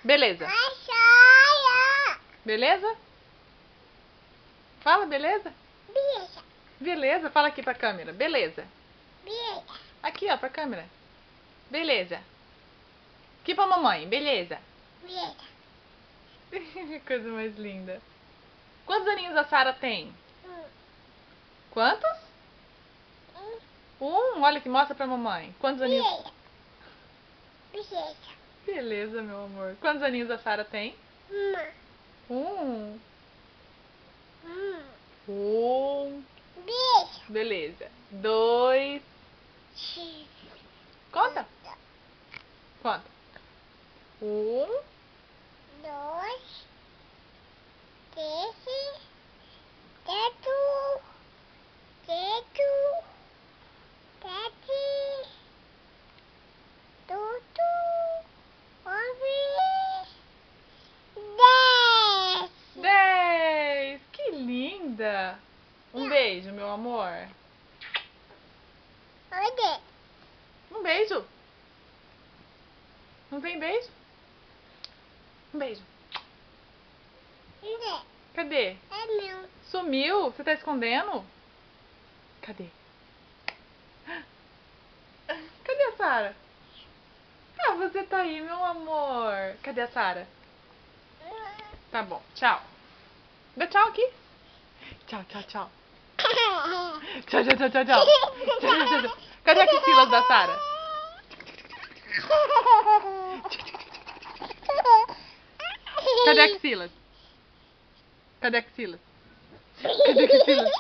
Beleza. Beleza? Fala, beleza? Beleza, fala aqui pra câmera. Beleza. Aqui, ó, pra câmera. Beleza. Aqui pra mamãe. Beleza. Que coisa mais linda. Quantos aninhos a Sara tem? Quantos? Olha que mostra pra mamãe. Quantos aninhos? Beleza, meu amor. Quantos aninhos a Sara tem? Um. Beleza. 2. Conta. Conta. 1, 10. Que linda. Um beijo, meu amor. Um beijo. Não tem beijo? Um beijo. Cadê? Sumiu? Você tá escondendo? Cadê? Cadê a Sara? Ah, você tá aí, meu amor. Cadê a Sara? Tá bom, tchau. Dá tchau aqui. Tchau, tchau, tchau. Tchau, tchau, tchau, tchau, tchau. Tchau, tchau, tchau, tchau. Cadê a axilas da Sara? Cadê a axilas? Cadê a axilas? Cadê a axilas?